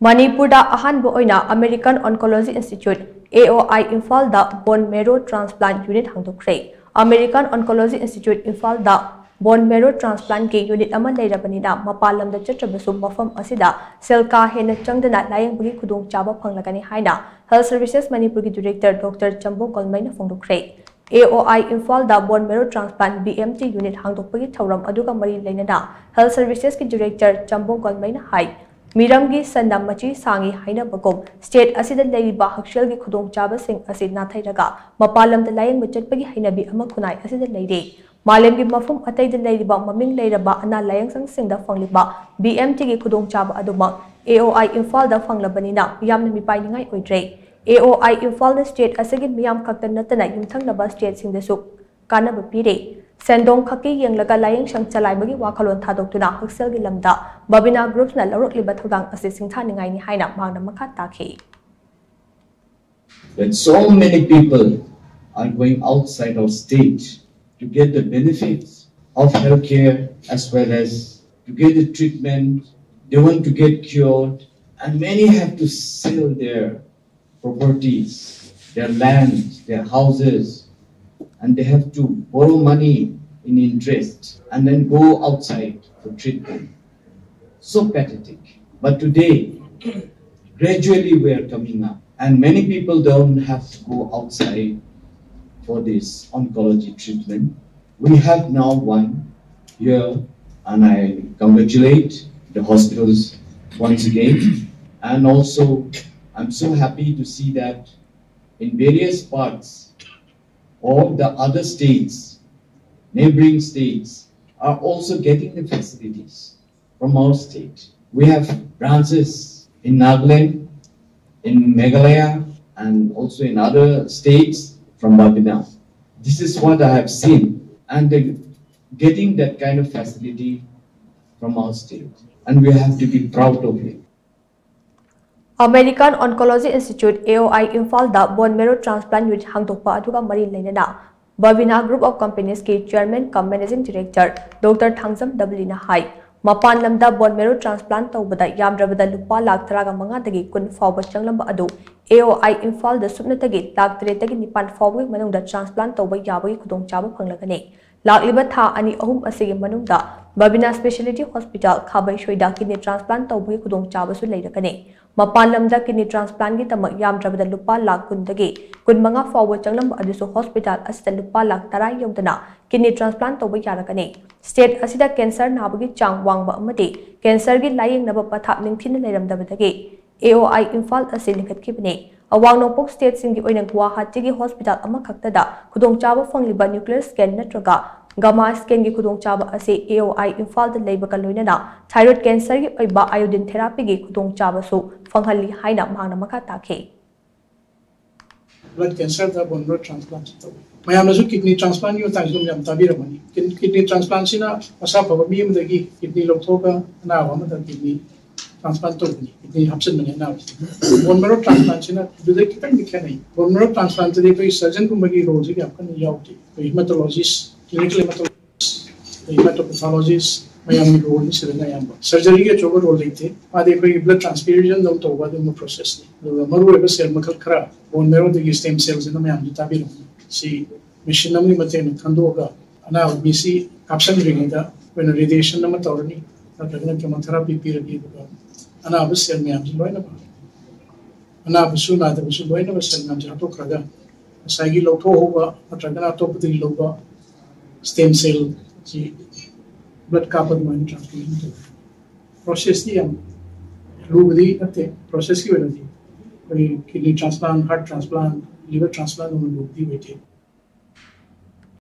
Manipurda ahanbo oina American Oncology Institute AOI Imphal da bone marrow transplant unit hangdokre. American Oncology Institute Imphal da bone marrow transplant ke unit ama leirabanina mapalam da chatrabasu mafam asida selka hena changdana layengbugi khudong chaba phanglagani haina Health Services Manipur ki Director Dr. Chambo Kolmaina phongdokre. AOI Imphal da bone marrow transplant BMT unit hangdokpagi thauram aduga mari leinana Health Services ki Director Chambo Kolmaina hai Miramgi Sandam Machi Sangi Haina Bagom, State Asida Laiba Hakshel ki Khudong Chaba Singh Asid Nathairaga, Mapalam the Laying Bachatpagi Hinabi Amakunai Asida Lady, Malam ki Mafum Atay the Ladiba, Maming Lairaba, Ana Layang Sang Sing the Fangliba, BMT ki Khudong Chaba Aduma, AOI Imphal the Fanglabanina, Yamnami Pining Oidre, AOI Imphal the State Asagin Miam Kaktan Natana, Yumthang Naba State Sing the Suk, Kanaba Pire. Sendong Kaki yang laga layang sang calai bagi wakalon thadok tuna haksel gi lamda Babina Groups na larok libat hudang asising thaningai ni haina mangna makhat takhi. When so many people are going outside our state to get the benefits of healthcare as well as to get the treatment, they want to get cured, and many have to sell their properties, their land, their houses, and they have to borrow money in interest and then go outside for treatment. So pathetic. But today, gradually we are coming up, and many people don't have to go outside for this oncology treatment. We have now one here, and I congratulate the hospitals once again. And also, I'm so happy to see that in various parts all the other states, neighboring states, are also getting the facilities from our state. We have branches in Nagaland, in Meghalaya, and also in other states from Babina. This is what I have seen, and getting that kind of facility from our state, and we have to be proud of it. American Oncology Institute AOI Imphal da bone marrow transplant unit hangdokpa aduga mari leinana Babina Group of Companies ki Chairman cum Managing Director Dr. Thangjam Dablina hai Mapan lamda bone marrow transplant tawbada yamdrabada lupa lakh taraga manga dagi kun fawba changlamba adu AOI Imphal da subnatagi lakh 3 tagi nipan fawbagi manungda transplant tawba yabagi khudong chaba phanglagani lakliba tha ani ahum asigi manungda Babina Specialty Hospital Khabai Shoida kidney transplant tawbagi khudong chaba su leiragani Mapalamda kidney transplant ki tamak yamdrabada lupa lakh kundagi kun manga fawba changlamba adusu hospital asita lupa lakh tarai yomdana kidney transplant tawba yaragani state asida cancer nabagi chang wangba amati cancer gi laying naba pathap ningthina leiramdabadagi AOI Imphal asi lingkhatkibani awang nopok state singi oina Guwahati gi hospital ama khaktada khudong chaba fangliba nuclear scan natraga Gamma scan ki khudong chaba ase AOI Imphal da leiba ka loinana thyroid cancer gi oiba iodine therapy gi khudong chaba su fanghali haina mangna makha takhe blood cancer da bone marrow transplant to mayam na kidney transplant yu tang jum yam tabira mani kidney transplant sina asa pa mi am dagi kidney loktoka na wa ma da kidney transplant to ni kidney hapsen mani na bone marrow transplant sina du de kitang dikhani bone marrow transplant de koi surgeon ko magi role ji apkan yauti hematologist clinical hematologist, hematopathologist, mayam role ni sila na yamba. Surgery ke choba role ite, ade koi blood transfusion dam to wadu mo process ni. Lo maru eba cell makal khara, bone marrow de stem cells na mayam jita bi si machine namni mate na thando ga ana BC caption ringi da when radiation na matorni, na kagna chemotherapy period ga ana ab cell mayam ji loina ba. Ana ab su na da su loina ba cell mayam ji to khraga. Saigi lo to hoga, matragana to putri lo ba. Stem cell ji blood kapad mani transfusion process ni am lubdi ate process ki wala ji koi kidney transplant heart transplant liver transplant lubdi wete